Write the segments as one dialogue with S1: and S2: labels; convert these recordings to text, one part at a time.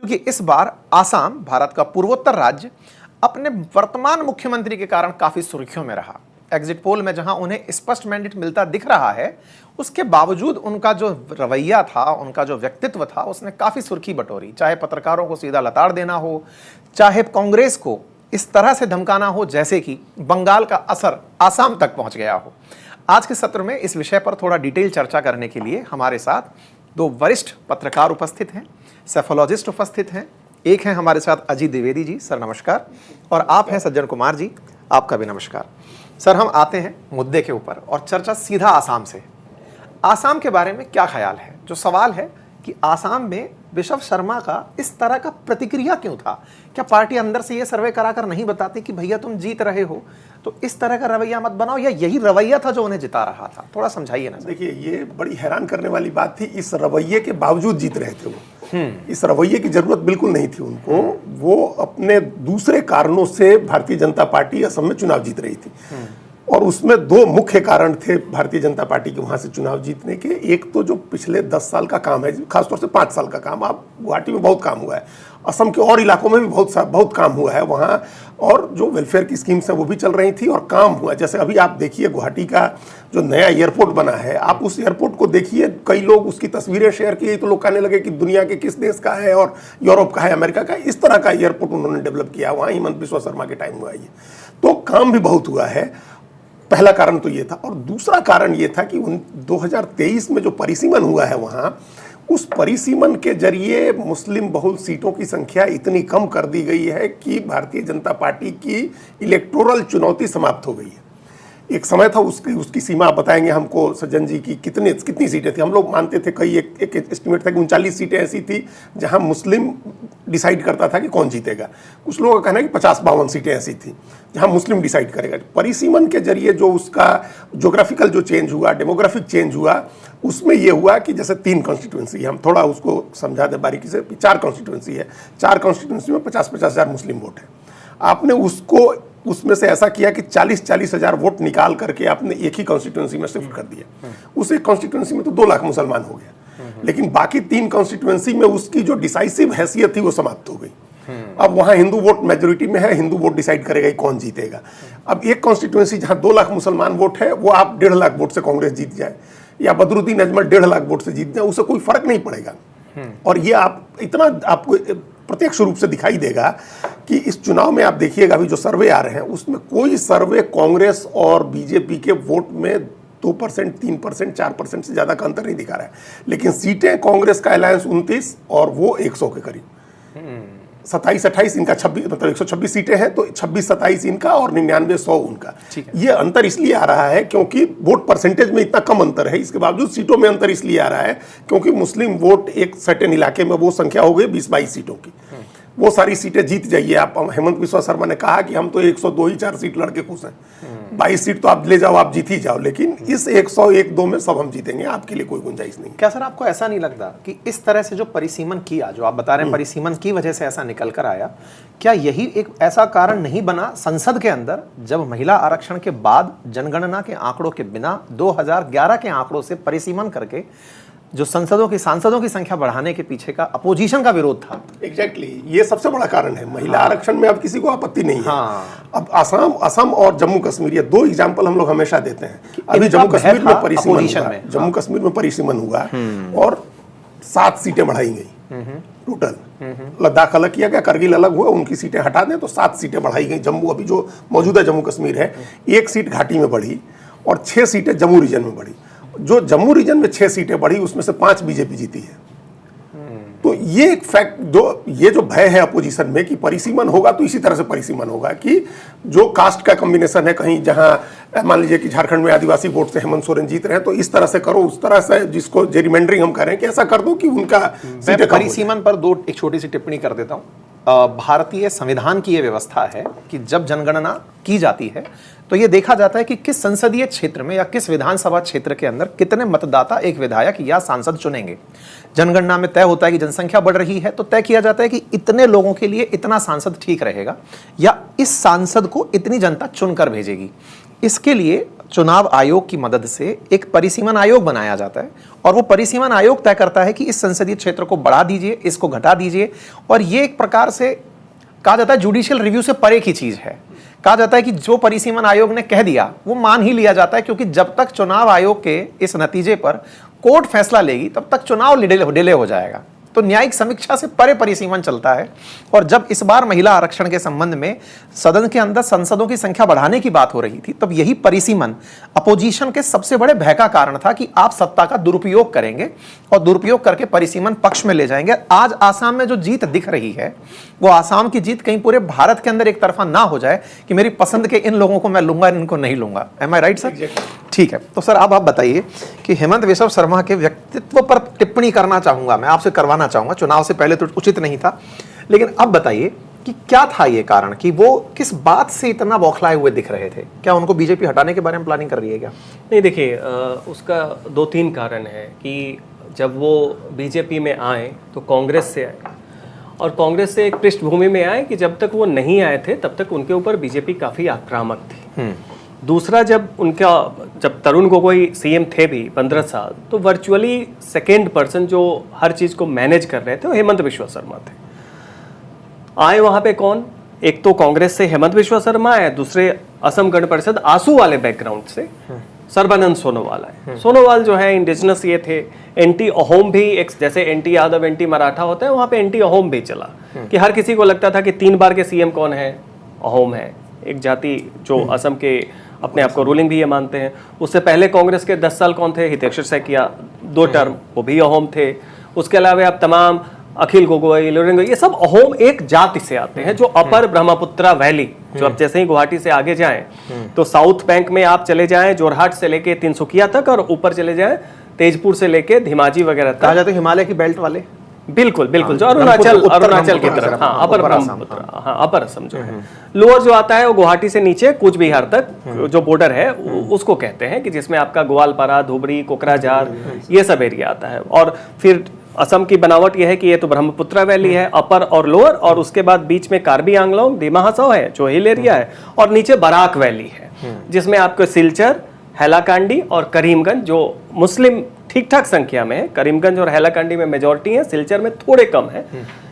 S1: क्योंकि इस बार आसाम, भारत का पूर्वोत्तर राज्य, अपने वर्तमान मुख्यमंत्री के कारण काफी सुर्खियों में रहा। एग्जिट पोल में जहां उन्हें स्पष्ट मैंडेट मिलता दिख रहा है, उसके बावजूद उनका जो रवैया था, उनका जो व्यक्तित्व था, उसने काफी सुर्खी बटोरी। चाहे पत्रकारों को सीधा लताड़ देना हो, चाहे कांग्रेस को इस तरह से धमकाना हो जैसे कि बंगाल का असर आसाम तक पहुंच गया हो। आज के सत्र में इस विषय पर थोड़ा डिटेल चर्चा करने के लिए हमारे साथ दो वरिष्ठ पत्रकार उपस्थित हैं, सेफोलॉजिस्ट उपस्थित हैं। एक हैं हमारे साथ अजीत द्विवेदी जी, सर नमस्कार। और आप हैं सज्जन कुमार जी, आपका भी नमस्कार। सर, हम आते हैं मुद्दे के ऊपर और चर्चा सीधा आसाम से। आसाम के बारे में क्या ख्याल है? जो सवाल है कि आसाम में बिशप शर्मा का इस तरह का प्रतिक्रिया क्यों था? क्या पार्टी अंदर से ये सर्वे कराकर नहीं बताती कि भैया तुम जीत रहे हो तो इस तरह का रवैया मत बनाओ, या यही रवैया था जो उन्हें जिता रहा था? थोड़ा समझाइए ना।
S2: देखिए, ये बड़ी हैरान करने वाली बात थी। इस रवैये के बावजूद जीत रहे थे वो। इस रवैये की जरूरत बिल्कुल नहीं थी उनको। वो अपने दूसरे कारणों से भारतीय जनता पार्टी असम में चुनाव जीत रही थी, और उसमें दो मुख्य कारण थे भारतीय जनता पार्टी के वहां से चुनाव जीतने के। एक तो जो पिछले 10 साल का काम है, खासतौर से 5 साल का काम, आप गुवाहाटी में बहुत काम हुआ है, असम के और इलाकों में भी बहुत काम हुआ है वहाँ, और जो वेलफेयर की स्कीम्स हैं वो भी चल रही थी और काम हुआ। जैसे अभी आप देखिए गुवाहाटी का जो नया एयरपोर्ट बना है, आप उस एयरपोर्ट को देखिए, कई लोग उसकी तस्वीरें शेयर किए तो लोग कहने लगे कि दुनिया के किस देश का है, और यूरोप का है, अमेरिका का। इस तरह का एयरपोर्ट उन्होंने डेवलप किया वहाँ, हिमंत बिस्वा शर्मा के टाइम हुआ ये। तो काम भी बहुत हुआ है। पहला कारण तो ये था, और दूसरा कारण ये था कि 2023 में जो परिसीमन हुआ है वहाँ, उस परिसीमन के जरिए मुस्लिम बहुल सीटों की संख्या इतनी कम कर दी गई है कि भारतीय जनता पार्टी की इलेक्टोरल चुनौती समाप्त हो गई है। एक समय था उसकी सीमा आप बताएंगे हमको सज्जन जी की कितनी सीटें थी। हम लोग मानते थे, कई एक एस्टिमेट था कि 39 सीटें ऐसी थी जहां मुस्लिम डिसाइड करता था कि कौन जीतेगा। कुछ लोगों का कहना है कि 50-52 सीटें ऐसी थी जहां मुस्लिम डिसाइड करेगा। परिसीमन के जरिए जो उसका ज्योग्राफिकल जो चेंज हुआ, डेमोग्राफिक चेंज हुआ, उसमें यह हुआ कि जैसे 3 कॉन्स्टिट्यूंसी, हम थोड़ा उसको समझा दें बारीकी से, 4 कॉन्स्टिट्यूंसी है। 4 कॉन्स्टिट्यूंसी में 50-50 हज़ार मुस्लिम वोट है। आपने उसमें से ऐसा किया कि 40-40 हज़ार वोट निकाल करके आपने एक ही कॉन्स्टिट्यूंसी में शिफ्ट कर दिया। उस एक कॉन्स्टिट्यूंसी में तो 2 लाख मुसलमान हो गया, लेकिन बाकी 3 कॉन्स्टिट्यूंसी में उसकी जो डिसाइसिव हैसियत थी वो समाप्त हो गई। अब वहां हिंदू वोट मेजोरिटी में है, हिंदू वोट डिसाइड करेगा कि कौन जीतेगा। अब एक कॉन्स्टिट्यूंसी जहां 2 लाख मुसलमान वोट है, वो आप 1.5 लाख वोट से कांग्रेस जीत जाए या बदरुद्दीन अजमल 1.5 लाख वोट से जीत जाए, उससे कोई फर्क नहीं पड़ेगा। और ये आपको प्रत्यक्ष रूप से दिखाई देगा कि इस चुनाव में आप देखिएगा, अभी जो सर्वे आ रहे हैं उसमें कोई सर्वे कांग्रेस और बीजेपी के वोट में 2%, 3%, 4% से ज्यादा का अंतर नहीं दिखा रहा है। लेकिन सीटें कांग्रेस का अलायंस 29 और वो 100 के करीब, 27-28 इनका, 26 मतलब 126 सीटें हैं तो 26-27 इनका और 99-100 उनका। ये अंतर इसलिए आ रहा है क्योंकि वोट परसेंटेज में इतना कम अंतर है, इसके बावजूद सीटों में अंतर इसलिए आ रहा है क्योंकि मुस्लिम वोट एक सर्टेन इलाके में वो संख्या हो गई 20-22 सीटों की। वो सारी सीटें जीत जाइए आप। हिमंत बिस्वा शर्मा ने कहा कि हम तो 102 ही 4 सीट लड़के खुश हैं, 22 सीट तो आप ले जाओ, आप जीत ही जाओ, लेकिन इस 101-2 में सब हम जीतेंगे, आपके लिए कोई गुंजाइश नहीं।
S1: क्या सर, आपको ऐसा नहीं लगता कि इस तरह से जो परिसीमन किया, जो आप बता रहे हैं परिसीमन की वजह से ऐसा निकल कर आया, क्या यही एक ऐसा कारण नहीं बना संसद के अंदर, जब महिला आरक्षण के बाद जनगणना के आंकड़ों के बिना 2011 के आंकड़ों से परिसीमन करके जो सांसदों की संख्या बढ़ाने के पीछे का अपोजिशन का विरोध था?
S2: एग्जैक्टली, ये सबसे बड़ा कारण है। महिला आरक्षण में अब किसी को आपत्ति नहीं है। अब असम और जम्मू कश्मीर, ये 2 एग्जाम्पल हम लोग हमेशा देते हैं। अभी जम्मू कश्मीर में परिसीमन हुआ और 7 सीटें बढ़ाई गई टोटल। लद्दाख अलग किया गया, करगिल अलग हुआ, उनकी सीटें हटा दें तो 7 सीटें बढ़ाई गई। जम्मू, अभी जो मौजूदा जम्मू कश्मीर है, 1 सीट घाटी में बढ़ी और 6 सीटें जम्मू रीजन में बढ़ी। जो जम्मू रीजन में 6 सीटें बढ़ी, उसमें से 5 बीजेपी जीती है। तो ये एक फैक्ट, जो भय है अपोजिशन में कि परिसीमन होगा तो इसी तरह से परिसीमन होगा कि जो कास्ट का कॉम्बिनेशन है, कहीं जहां मान लीजिए कि झारखंड में आदिवासी वोट से हेमंत सोरेन जीत रहे हैं तो इस तरह से करो, उस तरह से, जिसको जेरिमेंडरिंग हम कह रहे हैं कि ऐसा कर दो कि उनका सीटें कम।
S1: परिसीमन पर एक छोटी सी टिप्पणी कर देता हूं। भारतीय संविधान की यह व्यवस्था है कि जब जनगणना की जाती है तो यह देखा जाता है कि किस संसदीय क्षेत्र में या किस विधानसभा क्षेत्र के अंदर कितने मतदाता एक विधायक या सांसद चुनेंगे। जनगणना में तय होता है कि जनसंख्या बढ़ रही है तो तय किया जाता है कि इतने लोगों के लिए इतना सांसद ठीक रहेगा या इस सांसद को इतनी जनता चुनकर भेजेगी। इसके लिए चुनाव आयोग की मदद से एक परिसीमन आयोग बनाया जाता है और वो परिसीमन आयोग तय करता है कि इस संसदीय क्षेत्र को बढ़ा दीजिए, इसको घटा दीजिए। और ये एक प्रकार से कहा जाता है जुडिशियल रिव्यू से परे की चीज है। कहा जाता है कि जो परिसीमन आयोग ने कह दिया वो मान ही लिया जाता है, क्योंकि जब तक चुनाव आयोग के इस नतीजे पर कोर्ट फैसला लेगी तब तक चुनाव डिले हो जाएगा। तो न्यायिक समीक्षा से परे परिसीमन चलता है। और जब इस बार महिला आरक्षण के संबंध में सदन के अंदर सांसदों की संख्या बढ़ाने की बात हो रही थी, तब यही परिसीमन अपोजिशन के सबसे बड़े भय का कारण था कि आप सत्ता का दुरुपयोग करेंगे और दुरुपयोग करके परिसीमन पक्ष में ले जाएंगे। आज आसाम में जो जीत दिख रही है वो आसाम की जीत कहीं पूरे भारत के अंदर एक तरफा ना हो जाए कि मेरी पसंद के इन लोगों को मैं लूंगा, इनको नहीं लूंगा। एम आई राइट सर? ठीक है। तो सर अब आप बताइए कि हेमंत बिश्व शर्मा के व्यक्तित्व पर टिप्पणी करना चाहूंगा, मैं आपसे करवाना चाहूंगा। चुनाव से पहले तो उचित नहीं था, लेकिन अब बताइए कि क्या था ये कारण कि वो किस बात से इतना बौखलाए हुए दिख रहे थे? क्या उनको बीजेपी हटाने के बारे में प्लानिंग कर रही है क्या?
S3: नहीं, देखिए उसका 2-3 कारण है कि जब वो बीजेपी में आए तो कांग्रेस से आए, और कांग्रेस से एक पृष्ठभूमि में आए कि जब तक वो नहीं आए थे तब तक उनके ऊपर बीजेपी काफ़ी आक्रामक थी। दूसरा, जब तरुण गोगोई सीएम थे भी 15 साल, तो वर्चुअली सेकेंड पर्सन जो हर चीज़ को मैनेज कर रहे थे वो हेमंत बिश्व शर्मा थे। आए वहाँ पे कौन? एक तो कांग्रेस से हेमंत बिश्व शर्मा आए, दूसरे असम गण परिषद आसू वाले बैकग्राउंड से सर्बानंद सोनोवाल आए। सोनोवाल जो है इंडिजिनस ये थे, एंटी अहोम भी, एक जैसे एंटी यादव एंटी मराठा होता है, वहाँ पे एंटी अहोम भी चला कि हर किसी को लगता था कि 3 बार के सीएम कौन है? अहोम है, एक जाति जो असम के अपने आप को रूलिंग भी ये मानते हैं। उससे पहले कांग्रेस के 10 साल कौन थे? हितेश्वर सैकिया, 2 टर्म, वो भी अहोम थे। उसके अलावा आप तमाम अखिल गोगोई, लोरेंग, ये सब अहोम एक जाति से आते हैं जो अपर ब्रह्मपुत्रा वैली, जो आप जैसे ही गुवाहाटी से आगे जाएं तो साउथ बैंक में आप चले जाएं, जोरहाट से लेके तिनसुकिया तक, और ऊपर चले जाएं तेजपुर से लेके धेमाजी वगैरह तक।
S1: कहा जाता है हिमालय की बेल्ट वाले।
S3: बिल्कुल बिल्कुल, जो अरुणाचल की तरफ, हाँ, अपर ब्रह्मपुत्र, हाँ, अपर असम जो है। लोअर जो आता है वो गुवाहाटी से नीचे कूच बिहार तक जो बॉर्डर है उसको कहते हैं, कि जिसमें आपका ग्वालपारा, धुबरी, कोकराझार, ये सब एरिया आता है। और फिर असम की बनावट यह है कि ये तो ब्रह्मपुत्रा वैली है, अपर और लोअर, और उसके बाद बीच में कार्बी आंगलोंग, डिमा हसाओ है जो हिल एरिया है, और नीचे बराक वैली है जिसमें आपको सिलचर, हैलाकांडी और करीमगंज, जो मुस्लिम ठीक ठाक संख्या में है, करीमगंज और हैलाकांडी में मेजॉरिटी है, सिलचर में थोड़े कम है।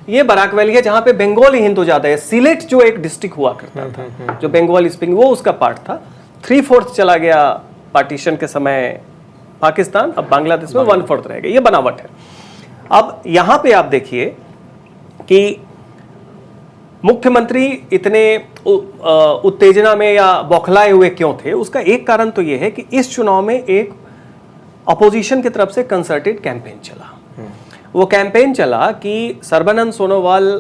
S3: ये बराक वैली है जहां पे बंगाली हिंदू ज्यादा है। सिलेट जो एक डिस्ट्रिक्ट हुआ करता था जो बंगाली स्पीकिंग, वो उसका पार्ट था। 3/4 चला गया पार्टीशन के समय पाकिस्तान, अब बांग्लादेश में 1/4 रह गया। ये बनावट है। अब यहां पे आप देखिए कि मुख्यमंत्री इतने उत्तेजना में या बौखलाए हुए क्यों थे? उसका एक कारण तो यह है कि इस चुनाव में एक अपोजिशन की तरफ से कंसर्टेड कैंपेन चला। वो कैंपेन चला कि सर्बानंद सोनोवाल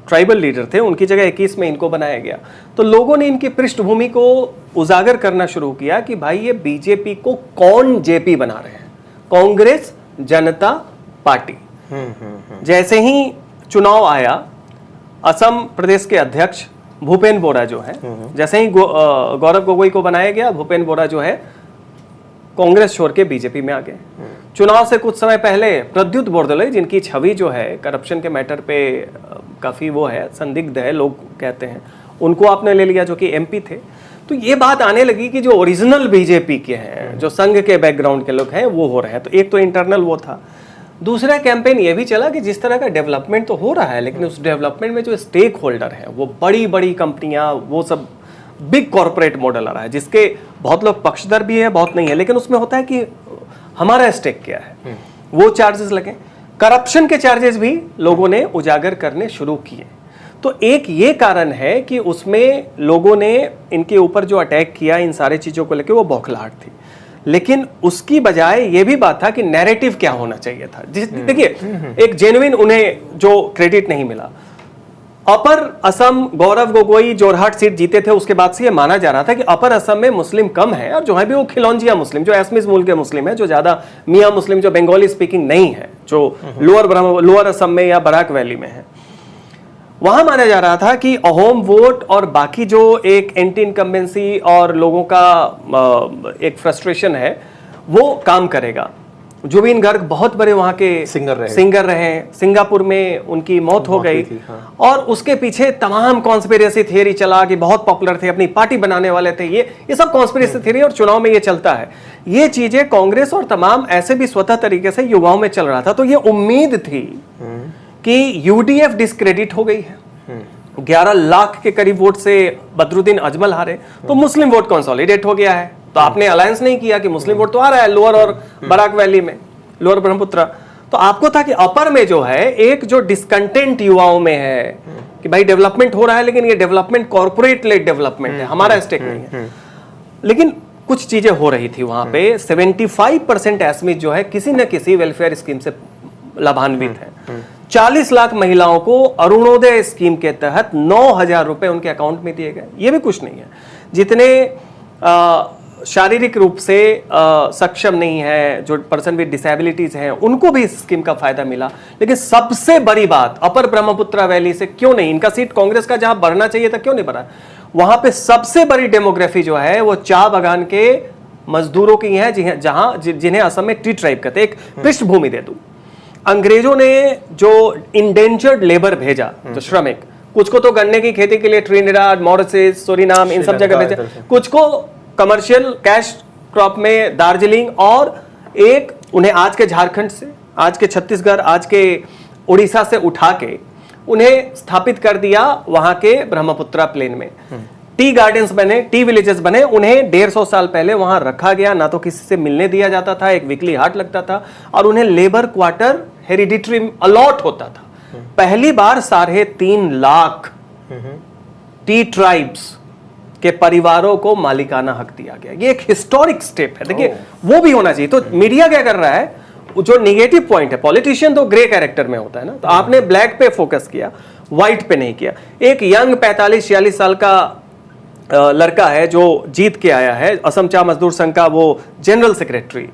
S3: ट्राइबल लीडर थे, उनकी जगह 21 में इनको बनाया गया। तो लोगों ने इनकी पृष्ठभूमि को उजागर करना शुरू किया कि भाई ये बीजेपी को कौन जेपी बना रहे हैं? कांग्रेस जनता पार्टी। जैसे ही चुनाव आया, असम प्रदेश के अध्यक्ष भूपेन बोरा जो है, जैसे ही गौरव गोगोई को बनाया गया, भूपेन बोरा जो है कांग्रेस छोड़ के बीजेपी में आ गए। चुनाव से कुछ समय पहले प्रद्युत बोरदोलोई, जिनकी छवि जो है करप्शन के मैटर पे काफी वो है, संदिग्ध है लोग कहते हैं, उनको आपने ले लिया जो कि एमपी थे। तो ये बात आने लगी कि जो ओरिजिनल बीजेपी के हैं, जो संघ के बैकग्राउंड के लोग हैं, वो हो रहे हैं। तो एक तो इंटरनल वो था। दूसरा कैंपेन ये भी चला कि जिस तरह का डेवलपमेंट तो हो रहा है, लेकिन उस डेवलपमेंट में जो स्टेक होल्डर है वो बड़ी बड़ी कंपनियां, वो सब बिग कॉर्पोरेट मॉडल आ रहा है, जिसके बहुत लोग पक्षधर भी है, बहुत नहीं है, लेकिन उसमें होता है कि हमारा स्टेक क्या है, वो चार्जेस लगे। करप्शन के चार्जेस भी लोगों ने उजागर करने शुरू किए। तो एक ये कारण है कि उसमें लोगों ने इनके ऊपर जो अटैक किया, इन सारी चीजों को लेकर वो बौखलाहट थी। लेकिन उसकी बजाय ये भी बात था कि नैरेटिव क्या होना चाहिए था। देखिए, एक जेन्युइन उन्हें जो क्रेडिट नहीं मिला। अपर असम गौरव गोगोई जोरहाट सीट जीते थे, उसके बाद से ये माना जा रहा था कि अपर असम में मुस्लिम कम है, और जो है भी वो खिलौंजिया मुस्लिम, जो एसमिस मूल के मुस्लिम है, जो ज्यादा मियां मुस्लिम, जो बंगाली स्पीकिंग नहीं है, जो लोअर असम में या बराक वैली में है। वहां माना जा रहा था कि अहोम वोट और बाकी जो एक एंटी इनकम्बेंसी और लोगों का एक फ्रस्ट्रेशन है, वो काम करेगा। जुबिन गर्ग बहुत बड़े वहाँ के सिंगर रहे, सिंगापुर में उनकी मौत हो गई। और उसके पीछे तमाम कॉन्स्पिरेसी थियरी चला कि बहुत पॉपुलर थे, अपनी पार्टी बनाने वाले थे, ये सब कॉन्स्पिरेसी थियरी और चुनाव में ये चलता है। ये चीजें कांग्रेस और तमाम ऐसे भी स्वतः तरीके से युवाओं में चल रहा था। तो ये उम्मीद थी कि यूडीएफ डिस्क्रेडिट हो गई है, 11 लाख के करीब वोट से बदरुद्दीन अजमल हारे, तो मुस्लिम वोट कंसोलिडेट हो गया है। तो आपने अलायंस नहीं किया कि मुस्लिम वोट तो आ रहा है लोअर और बराक वैली में, लोअर ब्रह्मपुत्र। तो आपको था कि अपर में जो है एक जो डिस्कंटेंट युवाओं में है कि भाई डेवलपमेंट हो रहा है, लेकिन ये डेवलपमेंट कॉर्पोरेट लेड डेवलपमेंट है, हमारा स्टेक नहीं है। लेकिन कुछ चीजें हो रही थी वहां पे। 75% एस्मिस जो है किसी न किसी वेलफेयर स्कीम से लाभान्वित है। 40 लाख महिलाओं को अरुणोदय स्कीम के तहत 9,000 रुपए उनके अकाउंट में दिए गए। ये भी कुछ नहीं है। जितने शारीरिक रूप से सक्षम नहीं है, जो पर्सन विद डिसेबिलिटीज हैं, उनको भी इस स्कीम का फायदा मिला। लेकिन सबसे बड़ी बात, अपर ब्रह्मपुत्र वैली से क्यों नहीं, इनका सीट कांग्रेस का जहां बढ़ना चाहिए था क्यों नहीं बढ़ा। वहां पे सबसे बड़ी डेमोग्राफी जो है वो चाय बागान के मजदूरों की है, जिन्हें असम में टी ट्राइब कहते हैं। एक पृष्ठभूमि दे दूं, अंग्रेजों ने जो इंडेंजर्ड लेबर भेजा, जो श्रमिक, कुछ को तो गन्ने की खेती के लिए ट्रिनिडाड, मॉरिशस, सूरीनाम, इन सब जगह भेजा, कुछ को कमर्शियल कैश क्रॉप में दार्जिलिंग, और एक उन्हें आज के झारखंड से, आज के छत्तीसगढ़, आज के उड़ीसा से उठा के उन्हें स्थापित कर दिया वहां के ब्रह्मपुत्रा प्लेन में। टी गार्डन्स बने, टी विलेजेस बने, उन्हें 150 साल पहले वहां रखा गया, ना तो किसी से मिलने दिया जाता था, एक वीकली हाट लगता था, और उन्हें लेबर क्वार्टर हेरिडिटरी अलॉट होता था। पहली बार 3.5 लाख टी ट्राइब्स के परिवारों को मालिकाना हक दिया गया। ये एक हिस्टोरिक स्टेप है। देखिए वो भी होना चाहिए। तो मीडिया क्या कर रहा है, जो निगेटिव पॉइंट है, पॉलिटिशियन तो ग्रे कैरेक्टर में होता है ना, तो आपने ब्लैक पे फोकस किया, व्हाइट पे नहीं किया। एक यंग 45-46 साल का लड़का है जो जीत के आया है, असम चाय मजदूर संघ का वो जनरल सेक्रेटरी,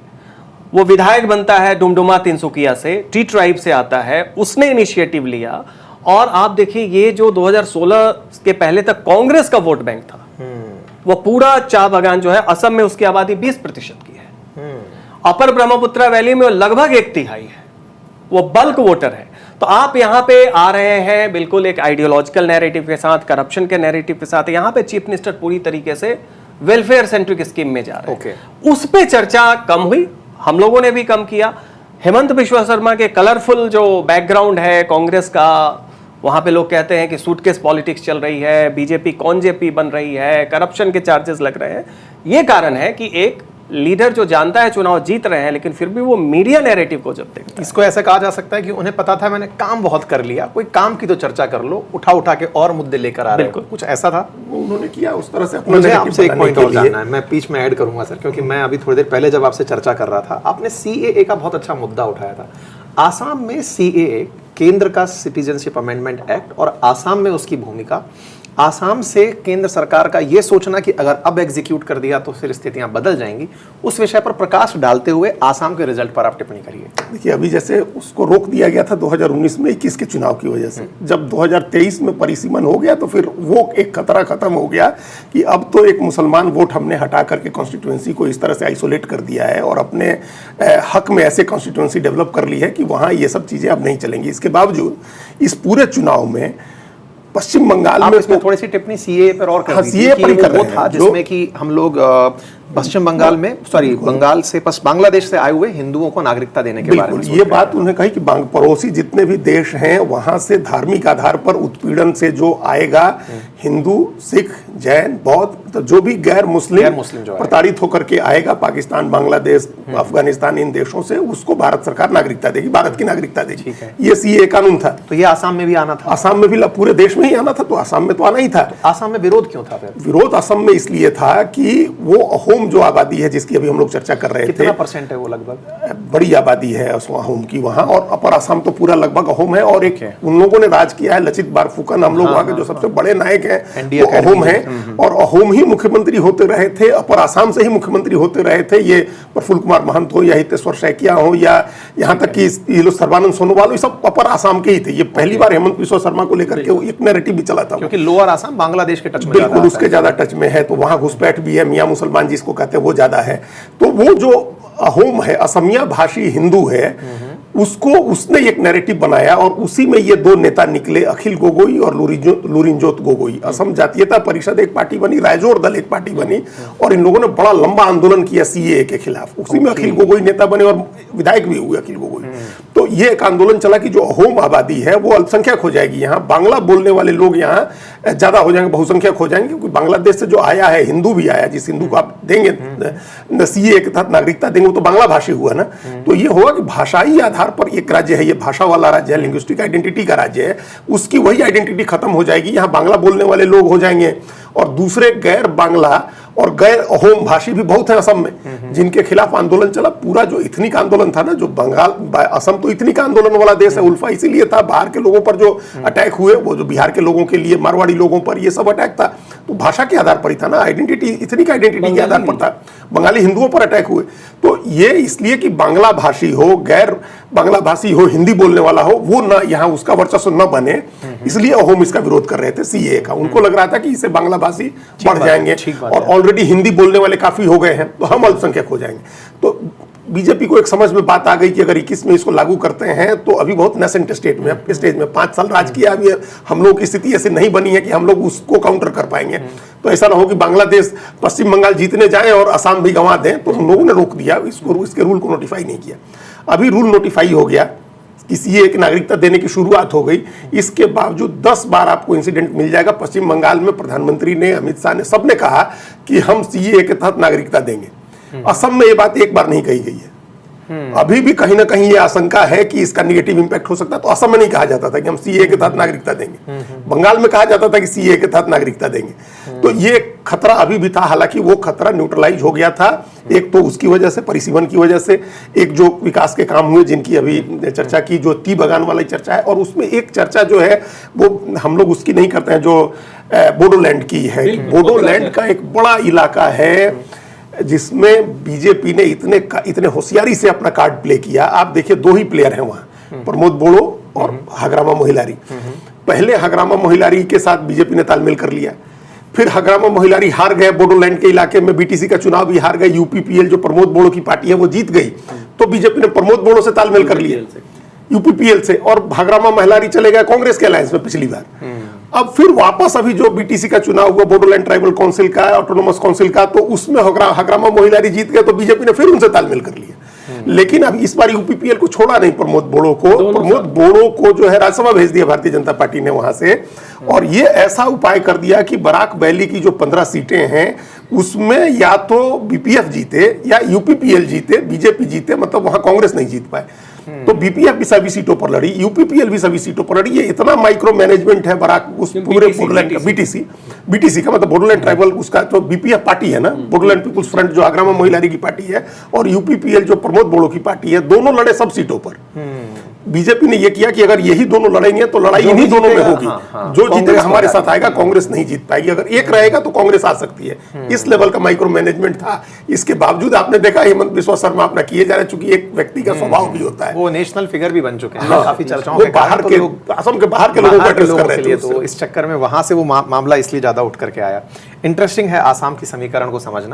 S3: वो विधायक बनता है डुमडुमा तिनसुकिया से, टी ट्राइब से आता है, उसने इनिशिएटिव लिया। और आप देखिए ये जो 2016 के पहले तक कांग्रेस का वोट बैंक था, वो पूरा चाय बागान जो है असम में उसकी आबादी 20% की है। अपर ब्रह्मपुत्रा वैली में लगभग 1/3 है, वो बल्क वोटर है। तो आप यहां पे आ रहे हैं बिल्कुल एक आइडियोलॉजिकल नैरेटिव के साथ, करप्शन के नैरेटिव के साथ। यहां पे चीफ मिनिस्टर पूरी तरीके से वेलफेयर सेंट्रिक स्कीम में जा रहे हैं। उस पे चर्चा कम हुई, हम लोगों ने भी कम किया। हेमंत बिश्वा शर्मा के कलरफुल जो बैकग्राउंड है कांग्रेस का, वहां पे लोग कहते हैं कि सूटकेस पॉलिटिक्स चल रही है, बीजेपी कौन जेपी बन रही है, करप्शन के चार्जेस लग रहे हैं। ये कारण है कि एक लीडर जो जानता है चुनाव जीत रहे हैं, लेकिन फिर भी वो मीडिया नैरेटिव को जब देखता है।
S1: इसको ऐसा कहा जा सकता है कि उन्हें पता था मैंने काम बहुत कर लिया, कोई काम की तो चर्चा कर लो, उठा के और मुद्दे लेकर आ रहे हो, कुछ ऐसा था
S2: उन्होंने किया उस तरह से।
S1: मुझे आपसे एक पॉइंट और जानना है, मैं बीच में ऐड करूंगा सर, क्योंकि मैं अभी थोड़ी देर पहले जब आपसे चर्चा कर रहा था, आपने सीएए का बहुत अच्छा मुद्दा उठाया था। आसाम में सीएए, केंद्र का सिटीजनशिप अमेंडमेंट एक्ट, और आसाम में उसकी भूमिका, आसाम से केंद्र सरकार का यह सोचना कि अगर अब एग्जीक्यूट कर दिया तो फिर स्थितियां बदल जाएंगी, उस विषय पर प्रकाश डालते हुए आसाम के रिजल्ट पर आप टिप्पणी करिए।
S2: देखिए अभी जैसे उसको रोक दिया गया था 2019 में 21 के चुनाव की वजह से, जब 2023 में परिसीमन हो गया तो फिर वो एक खतरा खत्म हो गया कि अब तो एक मुसलमान वोट हमने हटा करके कॉन्स्टिट्यूंसी को इस तरह से आइसोलेट कर दिया है और अपने हक में ऐसे कॉन्स्टिट्यूंसी डेवलप कर ली है कि वहाँ ये सब चीज़ें अब नहीं चलेंगी। इसके बावजूद इस पूरे चुनाव में पश्चिम बंगाल में
S1: इसमें थोड़ी सी टिप्पणी सीए पर और कर
S2: सीए पर ही कर रहे हैं,
S1: जिसमें कि हम लोग पश्चिम बंगाल में बंगाल से बांग्लादेश से आए हुए हिंदुओं को नागरिकता देने के बारे में
S2: ये बात उन्होंने कही कि पड़ोसी जितने भी देश हैं वहां से धार्मिक आधार पर उत्पीड़न से जो आएगा, हिंदू, सिख, जैन, बौद्ध, तो जो भी गैर मुस्लिम प्रताड़ित होकर के आएगा पाकिस्तान, बांग्लादेश, अफगानिस्तान, इन देशों से, उसको भारत सरकार नागरिकता देगी, भारत की नागरिकता देगी। ये सीए कानून था।
S1: तो ये आसाम में भी आना था?
S2: आसाम में भी, पूरे देश में ही आना था, तो आसाम में तो आना ही था।
S1: आसाम में विरोध क्यों था फिर?
S2: विरोध असम में इसलिए था कि वो अहोम जो आबादी है जिसकी अभी हम लोग चर्चा कर रहे थे,
S1: कितना परसेंट है वो? लगभग
S2: बड़ी आबादी है अहोम की वहाँ, और अपर असम तो पूरा लगभग अहोम है। और एक उन लोगों ने राज किया है, लचित बारफुकन, हम लोग वहाँ के जो सबसे बड़े नायक हैं वो अहोम है, और अहोम ही मुख्यमंत्री होते रहे थे, अपर असम से ही मुख्यमंत्री होते रहे थे। ये प्रफुल्ल कुमार महंत हो या हितेश्वर सैकिया हो या यहाँ तक कि ये लोग सर्बानंद सोनोवाल, ये सब अपर असम के ही थे। ये पहली बार हेमंत बिश्वा शर्मा को लेकर के एक नैरेटिव भी चला था,
S1: क्योंकि लोअर असम बांग्लादेश के टच में,
S2: बिल्कुल उसके ज्यादा टच में है, तो वहाँ घुसपैठ भी है, मियां मुसलमान जिसको जिसको कहते हैं वो ज्यादा है। तो वो जो अहोम है, असमिया भाषी हिंदू है, उसको उसने एक नैरेटिव बनाया और उसी में ये दो नेता निकले, अखिल गोगोई और लुरिनजोत गोगोई। असम जातीयता परिषद एक पार्टी बनी, रायजोर दल एक पार्टी बनी, और इन लोगों ने बड़ा लंबा आंदोलन किया सीएए के खिलाफ। उसी में अखिल गोगोई नेता बने और विधायक भी हुए अखिल गोगोई। तो ये एक आंदोलन चला कि जो अहोम आबादी है वो अल्पसंख्यक हो जाएगी, यहाँ बांग्ला बोलने वाले लोग यहाँ ज्यादा हो जाएंगे, बहुसंख्यक हो जाएंगे, क्योंकि बांग्लादेश से जो आया है हिंदू भी आया, जिस हिंदू को आप देंगे सीएए के तहत नागरिकता देंगे वो तो बांग्ला भाषी हुआ ना। तो ये होगा कि भाषाई आधार पर एक राज्य है, ये भाषा वाला राज्य है, लिंग्विस्टिक आइडेंटिटी का राज्य है, उसकी वही आइडेंटिटी खत्म हो जाएगी, यहाँ बांग्ला बोलने वाले लोग हो जाएंगे और दूसरे गैर बांग्ला और गैर अहोम भाषी भी बहुत है असम में, जिनके खिलाफ आंदोलन चला। पूरा जो इथनिक आंदोलन था ना, जो बंगाल असम तो इथनिक आंदोलन वाला देश है, उल्फा इसीलिए था, बाहर के लोगों पर जो अटैक हुए वो जो बिहार के लोगों के लिए, मारवाड़ी लोगों पर ये सब अटैक था, तो भाषा के आधार पर ही था ना, आइडेंटिटी, इथनिक आइडेंटिटी के आधार पर था, बंगाली हिंदुओं पर अटैक हुए। तो ये इसलिए कि बांग्ला भाषी हो, गैर बांग्ला भाषी हो, हिंदी बोलने वाला हो, वो ना यहाँ उसका वर्चस्व न बने, इसलिए अहोम इसका विरोध कर रहे थे सीएए का। उनको लग रहा था कि इससे बांग्ला भाषी बढ़ जाएंगे और ऑलरेडी हिंदी बोलने वाले काफी हो गए हैं, तो हम अल्पसंख्यक हो जाएंगे। तो बीजेपी को एक समझ में बात आ गई कि अगर 21 में इसको लागू करते हैं तो अभी बहुत नेसेंट स्टेज में 5 साल राज किया, अभी हम लोग की स्थिति ऐसी नहीं बनी है कि हम लोग उसको काउंटर कर पाएंगे। तो ऐसा ना हो कि बांग्लादेश पश्चिम बंगाल जीतने जाए और असम भी गंवा दें, तो हम लोगों ने रोक दिया इसको, इसके रूल को नोटिफाई नहीं किया। अभी रूल नोटिफाई हो गया, किसी एक नागरिकता देने की शुरुआत हो गई। इसके बावजूद 10 बार आपको इंसिडेंट मिल जाएगा। पश्चिम बंगाल में प्रधानमंत्री ने, अमित शाह ने, सबने कहा कि हम सीएए के तहत नागरिकता देंगे। असम में ये बात एक बार नहीं कही गई है। अभी भी कहीं ना कहीं ये आशंका है कि इसका निगेटिव इंपैक्ट हो सकता है। तो असम में नहीं कहा जाता था कि हम सीएए के तहत नागरिकता देंगे, बंगाल में कहा जाता था कि सीएए के तहत नागरिकता देंगे। तो ये खतरा अभी भी था, हालांकि वो खतरा न्यूट्रलाइज हो गया था। एक तो उसकी वजह से, परिसीमन की वजह से, एक जो विकास के काम हुए जिनकी अभी चर्चा की, जो टी बगान वाली चर्चा है, और उसमें एक चर्चा जो है वो हम लोग उसकी नहीं करते हैं, जो बोडोलैंड की है। बोडोलैंड का एक बड़ा इलाका है जिसमें बीजेपी ने इतने होशियारी से अपना कार्ड प्ले किया। आप देखिए, 2 ही प्लेयर हैं वहां, प्रमोद बोड़ो और हग्रामा मोहिलारी। पहले हग्रामा मोहिलारी के साथ बीजेपी ने तालमेल कर लिया, फिर हग्रामा मोहिलारी हार गए, बोडोलैंड के इलाके में बीटीसी का चुनाव भी हार गए। यूपीपीएल जो प्रमोद बोड़ो की पार्टी है वो जीत गई, तो बीजेपी ने प्रमोद बोड़ो से तालमेल कर लिया, यूपीपीएल से, और हग्रामा मोहिलारी चले गए कांग्रेस के अलायंस में पिछली बार। अब फिर वापस अभी जो बीटीसी का चुनाव हुआ, बोडोलैंड ट्राइबल काउंसिल का, ऑटोनोमस काउंसिल का, तो उसमें हग्रामा मोहिलारी जीत गए, तो बीजेपी ने फिर उनसे तालमेल कर लिया। लेकिन अब इस बार यूपीपीएल को छोड़ा नहीं प्रमोद बोड़ो को, प्रमोद बोड़ो को जो है राज्यसभा भेज दिया भारतीय जनता पार्टी ने वहां से। और ये ऐसा उपाय कर दिया कि बराक वैली की जो 15 सीटें हैं उसमें या तो बीपीएफ जीते या यूपीपीएल जीते, बीजेपी जीते, मतलब वहां कांग्रेस नहीं जीत पाए। तो बीपीएफ भी सभी सीटों पर लड़ी, यूपीपीएल भी सभी सीटों पर लड़ी। ये इतना माइक्रो मैनेजमेंट है बराक उस पूरे बोडोलैंड का, बीटीसी का मतलब बोडोलैंड ट्राइबल, उसका तो बीपीएफ पार्टी है ना, बोडोलैंड पीपुल्स फ्रंट जो हग्रामा मोहिलारी की पार्टी है, और यूपीपीएल जो प्रमोद बोड़ो की पार्टी है, दोनों लड़े सब सीटों पर। बीजेपी ने यह किया कि अगर यही दोनों लड़ेंगे तो लड़ाई इन्हीं दोनों में होगी। जो जीतेगा हमारे साथ आएगा, कांग्रेस नहीं जीत पाएगी। अगर एक रहेगा तो कांग्रेस आ सकती है। इस लेवल का माइक्रो मैनेजमेंट था। इसके बावजूद आपने देखा हेमंत बिस्वा शर्मा अपना किए जा रहे, चूंकि एक व्यक्ति का स्वभाव भी होता है,
S1: वो नेशनल फिगर भी बन चुके हैं, काफी चर्चाओं
S2: में बाहर के, असम के बाहर के लोगों को एड्रेस कर रहे थे,
S1: तो इस चक्कर में वहां से वो मामला इसलिए ज्यादा उठ करके आया। इंटरेस्टिंग है आसाम की समीकरण को समझना।